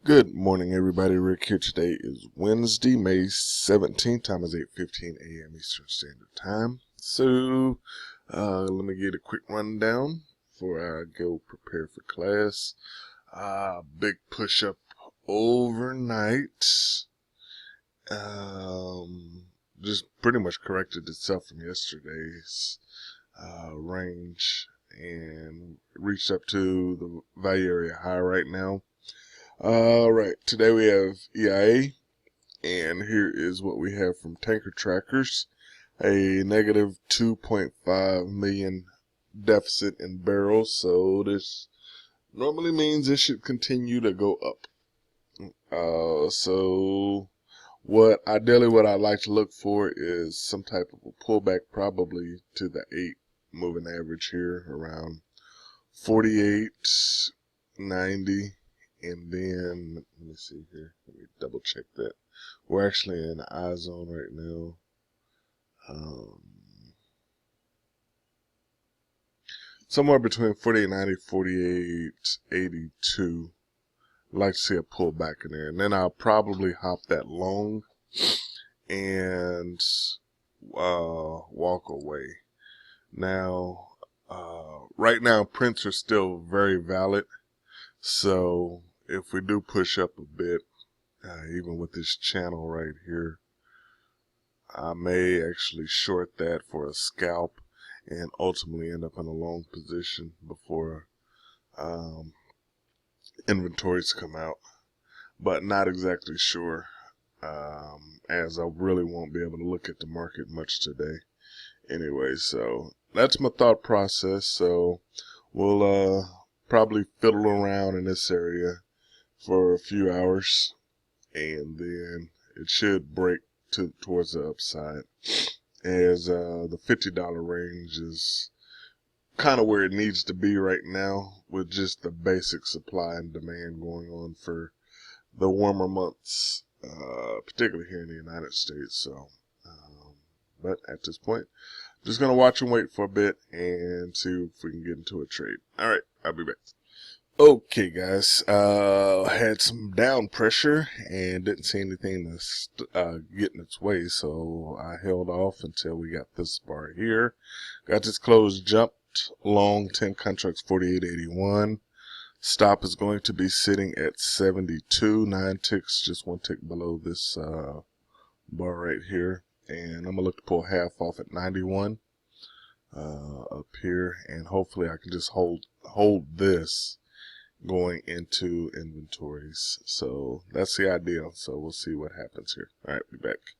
Good morning, everybody. Rick here. Today is Wednesday, May 17th. Time is 8:15 a.m. Eastern Standard Time. So, let me get a quick rundown before I go prepare for class. Big push-up overnight. Just pretty much corrected itself from yesterday's range and reached up to the value area high right now. Alright, today we have EIA, and here is what we have from Tanker Trackers. A negative 2.5 million deficit in barrels, so this normally means it should continue to go up. So what ideally what I'd like to look for is some type of a pullback, probably to the 8 moving average here around 48.90. And then, let me see here, let me double check that. We're actually in the I zone right now. Somewhere between 48.90, 48.82. I'd like to see a pullback in there. And then I'll probably hop that long and walk away. Now, right now, prints are still very valid. So if we do push up a bit, even with this channel right here, I may actually short that for a scalp and ultimately end up in a long position before inventories come out. But not exactly sure, as I really won't be able to look at the market much today. Anyway, so that's my thought process. So we'll probably fiddle around in this area for a few hours, and then it should break towards the upside, as the $50 range is kind of where it needs to be right now, with just the basic supply and demand going on for the warmer months, particularly here in the United States. So, but at this point, just gonna watch and wait for a bit and see if we can get into a trade. All right, I'll be back. Okay, guys, had some down pressure and didn't see anything to get in its way, so I held off until we got this bar here. Got this close, jumped long 10 contracts 48.81. Stop is going to be sitting at 72, 9 ticks, just 1 tick below this bar right here, and I'm gonna look to pull half off at 91 up here, and hopefully I can just hold this going into inventories. So that's the ideal. So we'll see what happens here. All right, be back.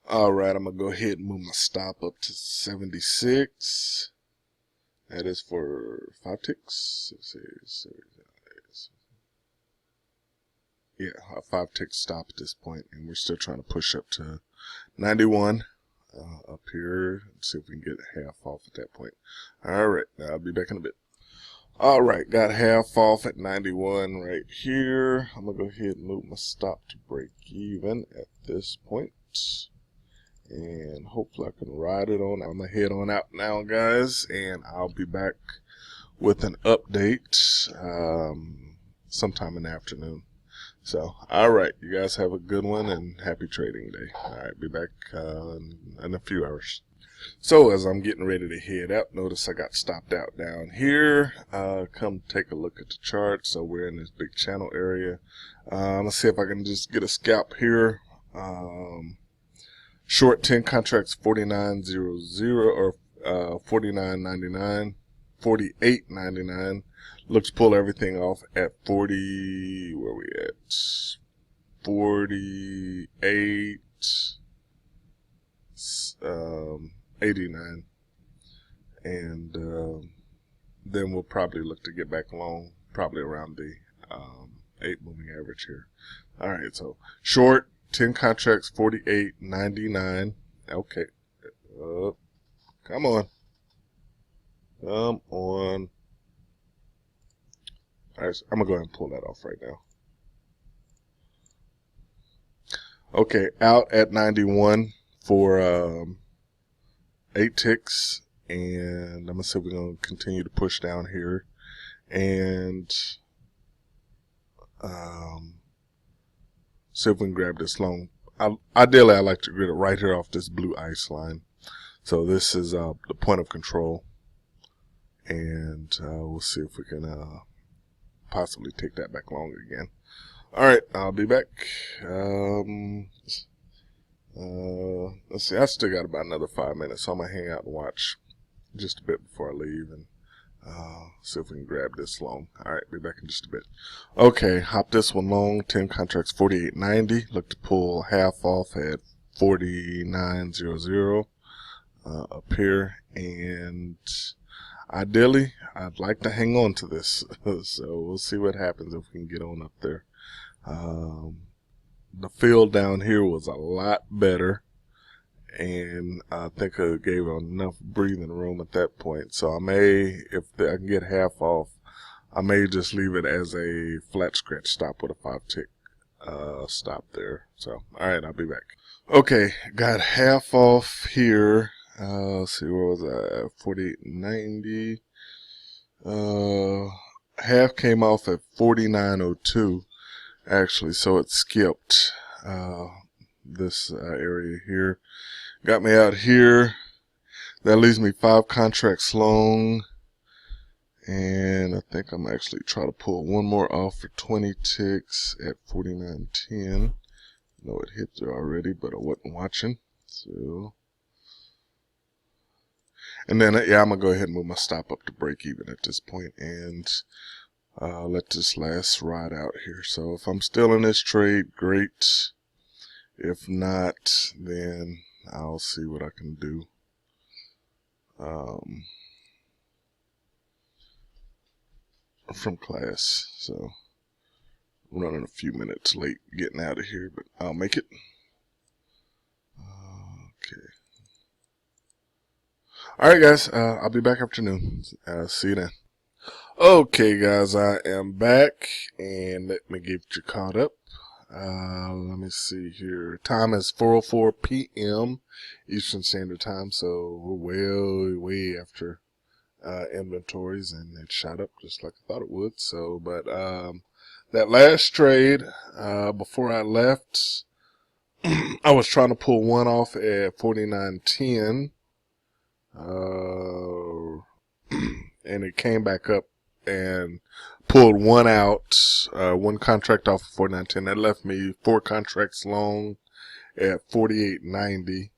All right, I'm gonna go ahead and move my stop up to 76. That is for 5 ticks. Yeah, a 5 tick stop at this point, and we're still trying to push up to 91 up here. Let's see if we can get half off at that point. All right, I'll be back in a bit. All right, got half off at 91 right here. I'm gonna go ahead and move my stop to break even at this point, and hopefully I can ride it on. I'm gonna head on out now, guys, and I'll be back with an update sometime in the afternoon. So, all right, you guys have a good one and happy trading day. All right, be back in a few hours. So as I'm getting ready to head out, notice I got stopped out down here. Come take a look at the chart. So we're in this big channel area. Let's see if I can just get a scalp here. Short 10 contracts 49.00 or 49.99, 48.99. Looks pull everything off at 40. Where are we at? 48. 89, and then we'll probably look to get back long, probably around the 8 moving average here. All right, so short 10 contracts 48.99. Okay, come on. All right, so I'm gonna go ahead and pull that off right now. Okay, out at 91 for 8 ticks, and I'm gonna say we're gonna continue to push down here, and see if we can grab this long. Ideally, I like to get it right here off this blue ice line. So this is the point of control, and we'll see if we can possibly take that back long again. All right, I'll be back. Let's see, I still got about another 5 minutes, so I'm gonna hang out and watch just a bit before I leave, and see if we can grab this long. All right, be back in just a bit. Okay, hop this one long. 10 contracts, 48.90. Look to pull half off at 49.00 up here, and ideally, I'd like to hang on to this. So we'll see what happens if we can get on up there. The field down here was a lot better, and I think I gave enough breathing room at that point. So I may, if I can get half off, I may just leave it as a flat scratch stop with a 5-tick stop there. So, all right, I'll be back. Okay, got half off here. Let's see, where was I? 48.90. Half came off at 49.02. Actually, so it skipped this area here. Got me out here. That leaves me 5 contracts long, and I think I'm actually trying to pull one more off for 20 ticks at 49.10. I know it hit there already, but I wasn't watching. So, and then yeah, I'm gonna go ahead and move my stop up to break even at this point, and let this last ride out here. So if I'm still in this trade, great. If not, then I'll see what I can do. From class. So I'm running a few minutes late getting out of here, but I'll make it. Okay. All right, guys. I'll be back afternoon. See you then. Okay, guys, I am back, and let me get you caught up. Let me see here. Time is 4:04 p.m. Eastern Standard Time, so we're way after inventories, and it shot up just like I thought it would. So, but that last trade, before I left, I was trying to pull one off at 49.10, and it came back up and pulled one out, one contract off of 49.10. That left me 4 contracts long at 48.90,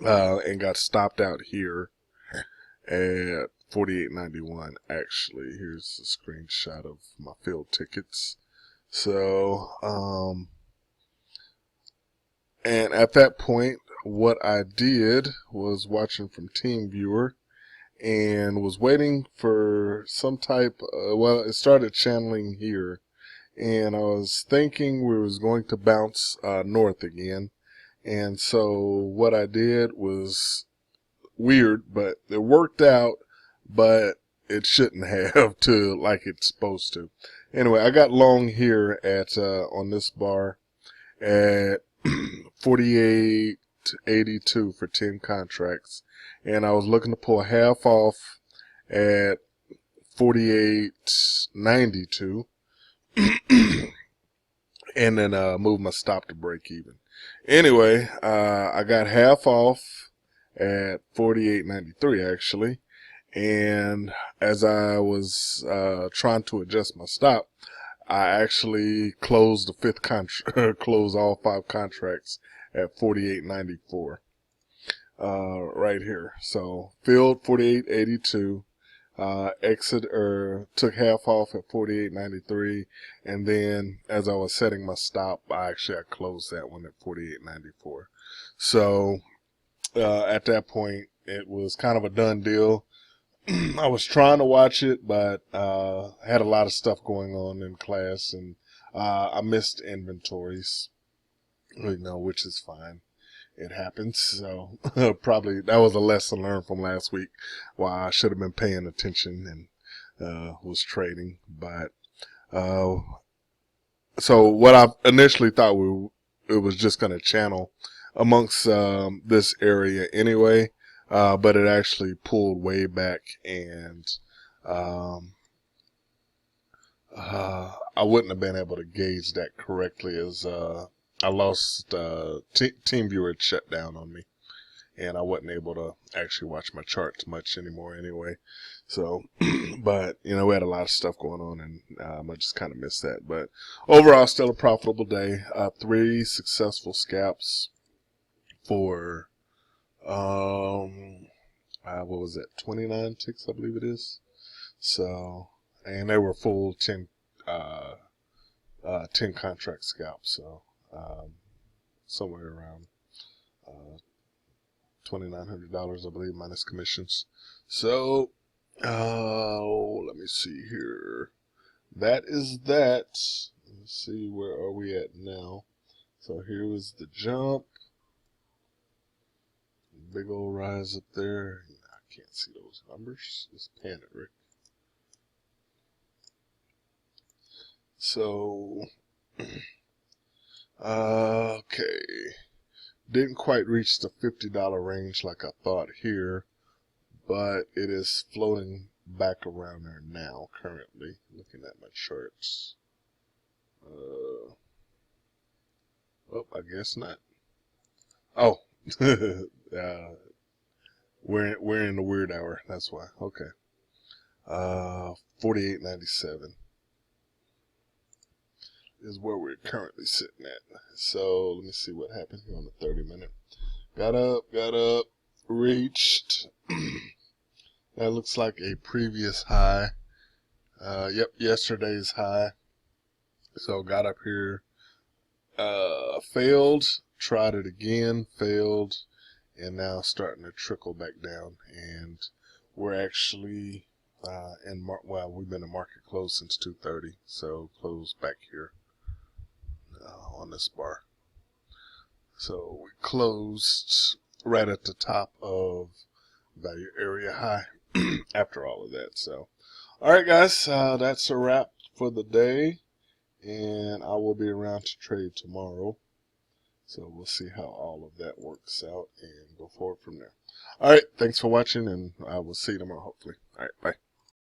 and got stopped out here at 48.91. Actually, here's a screenshot of my field tickets. So, and at that point, what I did was watching from TeamViewer, and was waiting for some type, well, it started channeling here, and I was thinking we was going to bounce north again, and so what I did was weird, but it worked out, but it shouldn't have to like it's supposed to. Anyway, I got long here at on this bar at 48.82 for 10 contracts. And I was looking to pull half off at 48.92 and then move my stop to break even. Anyway, I got half off at 48.93 actually. And as I was trying to adjust my stop, I actually closed the 5th contract, closed all 5 contracts at 48.94. Right here. So filled 48.82, exit or took half off at 48.93, and then as I was setting my stop, I closed that one at 48.94. So at that point, it was kind of a done deal. I was trying to watch it, but had a lot of stuff going on in class, and I missed inventories, which is fine. It happens. So probably that was a lesson learned from last week, why I should have been paying attention and was trading. But so what I initially thought it was just going to channel amongst this area anyway, but it actually pulled way back and I wouldn't have been able to gauge that correctly as I lost TeamViewer had shut down on me, and I wasn't able to actually watch my charts much anymore anyway. So, but we had a lot of stuff going on, and I just kind of missed that. But overall, still a profitable day. 3 successful scalps for what was that? 29 ticks, I believe it is. So, and they were full 10 contract scalps. So, somewhere around $2,900, I believe, minus commissions. So, let me see here. That is that. Let's see, where are we at now? So here was the jump. Big old rise up there. I can't see those numbers. Just pan it, Rick. So, okay. Didn't quite reach the $50 range like I thought here, but it is floating back around there now, currently, looking at my charts. Oh, I guess not. Oh, we're in the weird hour. That's why. Okay. 48.97 is where we're currently sitting at. So let me see what happened here on the 30-minute. Got up, reached. That looks like a previous high. Yep, yesterday's high. So got up here, failed, tried it again, failed, and now starting to trickle back down. And we're actually we've been in market close since 2:30, so closed back here on this bar. So we closed right at the top of value area high after all of that. So, all right, guys, that's a wrap for the day, and I will be around to trade tomorrow. So we'll see how all of that works out and go forward from there. All right, thanks for watching, and I will see you tomorrow, hopefully. All right, bye.